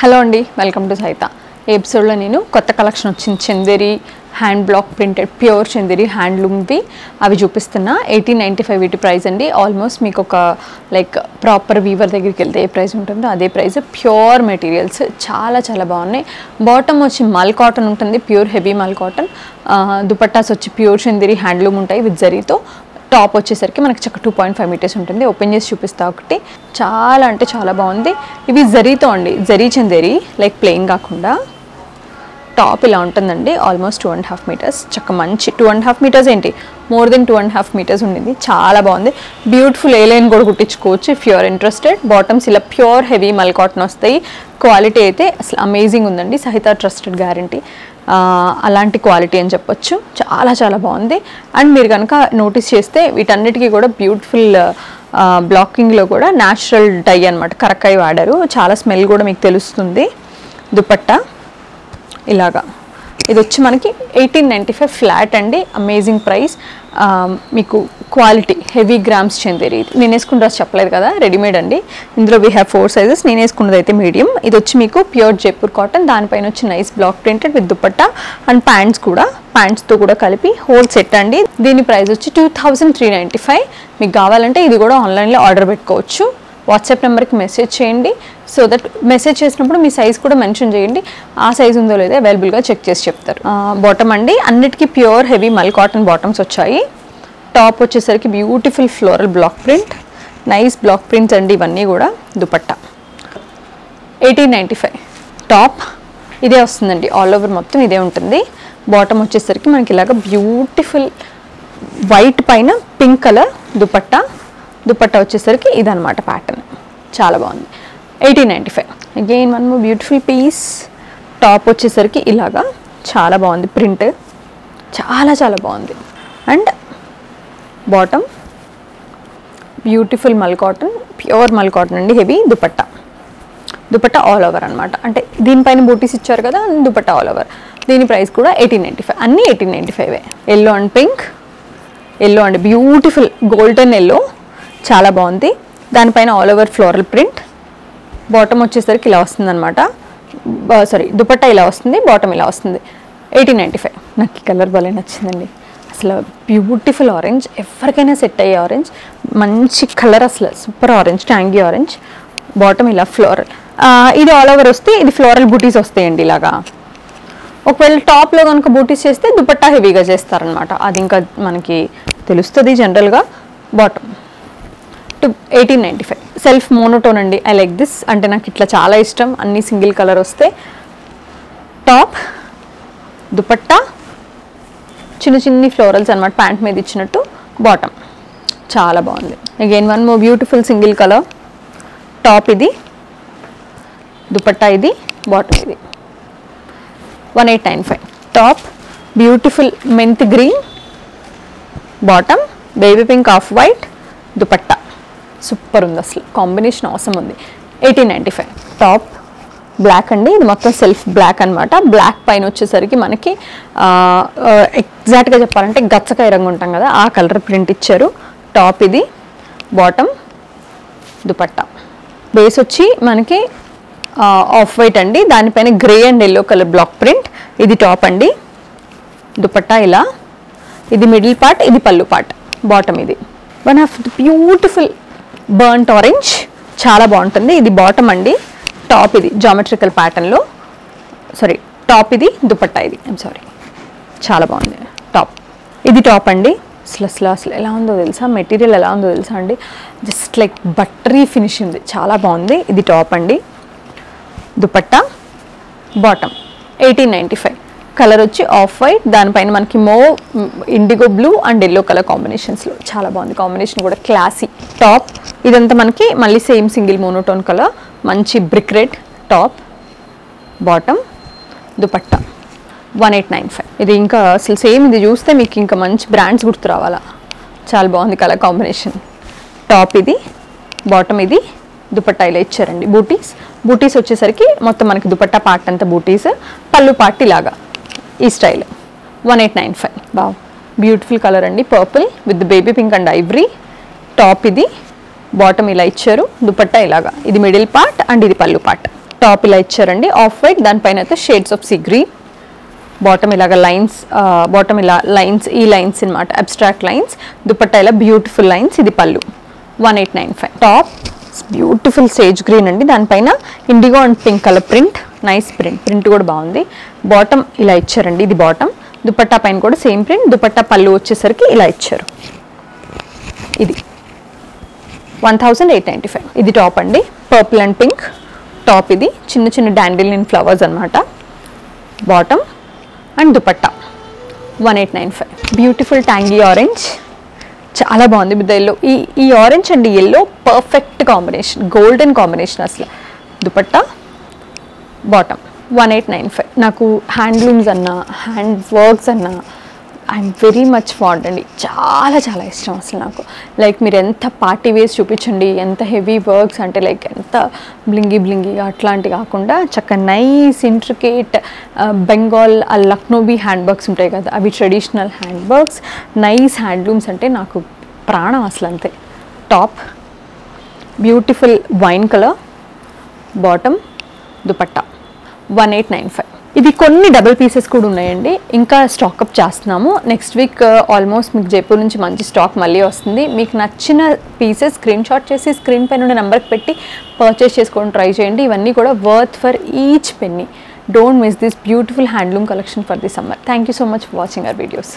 Hello అండి, welcome to సైత. ఈ ఎపిసోడ్లో నేను కొత్త కలెక్షన్ వచ్చింది, Chanderi hand block printed pure Chanderi హ్యాండ్లూమ్వి అవి చూపిస్తున్నా. 1895 వీటి ప్రైస్ అండి. ఆల్మోస్ట్ మీకు ఒక లైక్ ప్రాపర్ వీవర్ దగ్గరికి వెళ్తే ఏ ప్రైస్ ఉంటుందో అదే ప్రైస్. ప్యూర్ మెటీరియల్స్ చాలా చాలా బాగున్నాయి. బాటమ్ వచ్చి మల్ కాటన్ ఉంటుంది, pure heavy mul cotton. Dupattas వచ్చి ప్యూర్ చందేరి హ్యాండ్లూమ్ ఉంటాయి విత్ జరీతో. టాప్ వచ్చేసరికి మనకి చక్క 2.5 మీటర్స్ ఉంటుంది. ఓపెన్ చేసి చూపిస్తా ఒకటి. చాలా అంటే చాలా బాగుంది. ఇవి జరీతో అండి, జరీ చందేరి లైక్ ప్లెయిన్ కాకుండా. టాప్ ఇలా ఉంటుందండి, ఆల్మోస్ట్ 2.5 మీటర్స్. చక్క మంచి 2.5 మీటర్స్ ఏంటి, మోర్ దెన్ 2.5 మీటర్స్ ఉండింది. చాలా బాగుంది. బ్యూటిఫుల్ ఏ లైన్ కూడా కుట్టించుకోవచ్చు ఇఫ్ యూఆర్ ఇంట్రెస్టెడ్. బాటమ్స్ ఇలా ప్యూర్ హెవీ మల్ కాటన్ వస్తాయి. క్వాలిటీ అయితే అసలు అమేజింగ్ ఉందండి. సహిత ట్రస్టెడ్ గ్యారంటీ, అలాంటి క్వాలిటీ అని చెప్పొచ్చు. చాలా చాలా బాగుంది. అండ్ మీరు కనుక నోటీస్ చేస్తే వీటన్నిటికీ కూడా బ్యూటిఫుల్ బ్లాకింగ్లో కూడా న్యాచురల్ డై అనమాట, కరక్కాయ వాడారు. చాలా స్మెల్ కూడా మీకు తెలుస్తుంది. దుపట్టా ఇలాగా. ఇది వచ్చి మనకి 1895 ఫ్లాట్ అండి. Amazing price. మీకు క్వాలిటీ హెవీ గ్రామ్స్ చందేరి. నేను వేసుకున్న డ్రెస్ చెప్పలేదు కదా, రెడీమేడ్ అండి. ఇందులో వీ హ్యావ్ 4 సైజెస్. నేను వేసుకున్నది అయితే మీడియం. ఇది వచ్చి మీకు ప్యూర్ జైపూర్ కాటన్, దానిపైన వచ్చి nice block printed with dupatta and pants కూడా, ప్యాంట్స్తో కూడా కలిపి హోల్ సెట్ అండి. దీని ప్రైస్ వచ్చి 2395. మీకు కావాలంటే ఇది కూడా ఆన్లైన్లో ఆర్డర్ పెట్టుకోవచ్చు. వాట్సాప్ నెంబర్కి మెసేజ్ చేయండి. సో దట్ మెసేజ్ చేసినప్పుడు మీ సైజ్ కూడా మెన్షన్ చేయండి. ఆ సైజ్ ఉందో లేదో అవైలబుల్గా చెక్ చేసి చెప్తారు. బాటమ్ అండి, అన్నిటికీ pure heavy mul cotton bottoms వచ్చాయి. టాప్ వచ్చేసరికి beautiful floral block print, nice block prints అండి ఇవన్నీ కూడా. దుపట్టా 1895. టాప్ ఇదే వస్తుందండి, ఆల్ ఓవర్ మొత్తం ఇదే ఉంటుంది. బాటమ్ వచ్చేసరికి మనకి ఇలాగ బ్యూటిఫుల్ వైట్ పైన పింక్ కలర్ దుపట్టా. దుపట్టా వచ్చేసరికి ఇదనమాట ప్యాటర్న్. చాలా బాగుంది. 1895. Again one more beautiful piece. Top వచ్చేసరికి ఇలాగా చాలా బాగుంది, ప్రింట్ చాలా చాలా బాగుంది. And bottom beautiful mul cotton, pure mul cotton అండి, heavy dupatta. Dupatta all over అనమాట, అంటే దీనిపైన బూటీస్ ఇచ్చారు కదా, దుపట్టా ఆల్ ఓవర్. దీని ప్రైస్ కూడా 1895. అన్నీ 1895. Yellow and pink, yellow and beautiful golden yellow, చాలా బాగుంది. దానిపైన all over floral print. Bottom వచ్చేసరికి ఇలా వస్తుంది అనమాట, సారీ దుపట్టా ఇలా వస్తుంది, బాటమ్ ఇలా వస్తుంది. 1895. నాకు ఈ కలర్ భలే నచ్చిందండి. అసలు బ్యూటిఫుల్ ఆరెంజ్, ఎవరికైనా సెట్ అయ్యే ఆరెంజ్, మంచి కలర్, అసలు super orange, tangy orange. Bottom ఇలా ఫ్లోరల్, ఇది ఆల్ ఓవర్ వస్తే ఇది ఫ్లోరల్ బూటీస్ వస్తాయండి ఇలాగా. ఒకవేళ టాప్లో కనుక బూటీస్ చేస్తే దుపట్టా హెవీగా చేస్తారనమాట, అది ఇంకా మనకి తెలుస్తుంది జనరల్గా. బాటమ్ 1895. సెల్ఫ్ మోనోటోన్ అండి, ఐ లైక్ దిస్. అంటే నాకు ఇట్లా చాలా ఇష్టం, అన్ని సింగిల్ కలర్ వస్తే. టాప్ దుపట్టా చిన్న చిన్ని ఫ్లోరల్స్ అనమాట, ప్యాంట్ మీద ఇచ్చినట్టు. బాటమ్ చాలా బాగుంది. Again one more beautiful single colour. Top ఇది, దుపట్టా ఇది, బాటమ్ ఇది. 1895. Top beautiful mint green, bottom baby pink off white, dupatta super ఉంది, అసలు కాంబినేషన్ అవసరం ఉంది. 1895. టాప్ బ్లాక్ అండి, ఇది మొత్తం సెల్ఫ్ బ్లాక్ అనమాట. బ్లాక్ పైన వచ్చేసరికి మనకి ఎగ్జాక్ట్గా చెప్పాలంటే గచ్చకాయ రంగు ఉంటాం కదా, ఆ కలర్ ప్రింట్ ఇచ్చారు. టాప్ ఇది, బాటమ్, దుపట్టా. బేస్ వచ్చి మనకి ఆఫ్ వైట్ అండి, దానిపైన grey and yellow colour block print. ఇది టాప్ అండి, దుపట్టా ఇలా, ఇది మిడిల్ పార్ట్, ఇది పళ్ళు పార్ట్. బాటమ్ ఇది one of the beautiful burnt orange, చాలా బాగుంటుంది. ఇది బాటమ్ అండి. టాప్ ఇది జామెట్రికల్ ప్యాటర్న్లో, సారీ టాప్ ఇది, దుపట్టా ఇది, ఐమ్ సారీ. చాలా బాగుంది టాప్. ఇది టాప్ అండి. అసలు ఎలా ఉందో తెలుసా, మెటీరియల్ ఎలా ఉందో తెలుసా అండి, జస్ట్ లైక్ బట్టరీ ఫినిష్ ఉంది, చాలా బాగుంది. ఇది టాప్ అండి, దుపట్టా, బాటమ్. 1895. కలర్ వచ్చి ఆఫ్ వైట్, దానిపైన మనకి indigo blue and yellow colour కాంబినేషన్స్లో చాలా బాగుంది. కాంబినేషన్ కూడా క్లాసీ. టాప్ ఇదంతా మనకి మళ్ళీ సేమ్ సింగిల్ మోనోటోన్ కలర్, మంచి brick red. Top, bottom, dupatta. 1895. ఇది ఇంకా అసలు సేమ్, ఇది చూస్తే మీకు ఇంకా మంచి బ్రాండ్స్ గుర్తు రావాలా, చాలా బాగుంది కలర్ కాంబినేషన్. టాప్ ఇది, బాటమ్ ఇది, దుపట్టా ఇలా ఇచ్చారండి. బూటీస్ వచ్చేసరికి మొత్తం మనకి దుపట్టా పార్ట్ అంతా బూటీస్, పళ్ళు పార్ట్ ఇలాగా ఈ స్టైల్. 1895. బావ్ బ్యూటిఫుల్ కలర్ అండి, purple with baby pink and Ivory. Top ఇది, బాటమ్ ఇలా ఇచ్చారు, దుపట్టా ఇలాగా, ఇది మిడిల్ పార్ట్ అండ్ ఇది పళ్ళు పార్ట్. టాప్ ఇలా ఇచ్చారండి ఆఫ్ వైట్, దానిపైన అయితే shades of sea green, bottom ఇలాగ లైన్స్, బాటమ్ ఇలా లైన్స్, ఈ లైన్స్ అనమాట అబ్స్ట్రాక్ట్ లైన్స్, దుపట్టా ఇలా బ్యూటిఫుల్ లైన్స్, ఇది పళ్ళు 1895. టాప్ బ్యూటిఫుల్ సేజ్ గ్రీన్ అండి, దానిపైన IndiGo and pink colour print, nice print కూడా బాగుంది. బాటమ్ ఇలా ఇచ్చారండి, ఇది బాటమ్, దుపట్టా పైన కూడా సేమ్ ప్రింట్, దుపట్టా పళ్ళు వచ్చేసరికి ఇలా ఇచ్చారు, ఇది 1895. ఇది టాప్ అండి, పర్పుల్ అండ్ పింక్ టాప్, ఇది చిన్న చిన్న డాండిలియన్ ఫ్లవర్స్ అనమాట, bottom and dupatta 1895. Beautiful tangy orange, చాలా బాగుంది విత్ ఎల్లో. ఈ orange and yellow perfect combination, golden combination అసలు. దుపట్టా బాటమ్ 1895. నాకు హ్యాండ్లూమ్స్ అన్నా హ్యాండ్ వర్క్స్ అన్నా ఐఎమ్ వెరీ మచ్ ఫాండ్ అండి, చాలా చాలా ఇష్టం అసలు నాకు. లైక్ మీరు ఎంత పార్టీ వేస్ చూపించండి, ఎంత హెవీ వర్క్స్ అంటే లైక్ ఎంత బ్లింగీగా అట్లాంటి కాకుండా చక్కగా nice intricate Bengal Lucknowi hand works ఉంటాయి కదా, అవి traditional hand works, nice handlooms అంటే నాకు ప్రాణం అసలు అంతే. Top beautiful wine colour, bottom, dupatta 1895. ఇది కొన్ని డబుల్ పీసెస్ కూడా ఉన్నాయండి, ఇంకా స్టాకప్ చేస్తున్నాము. నెక్స్ట్ వీక్ ఆల్మోస్ట్ మీకు జైపూర్ నుంచి మంచి స్టాక్ మళ్ళీ వస్తుంది. మీకు నచ్చిన పీసెస్ స్క్రీన్ షాట్ చేసి స్క్రీన్ పైన ఉన్న నెంబర్కి పెట్టి పర్చేస్ చేసుకోవడం ట్రై చేయండి. ఇవన్నీ కూడా worth for each penny. Don't miss this beautiful handloom collection for the summer. Thank you so much for watching our videos.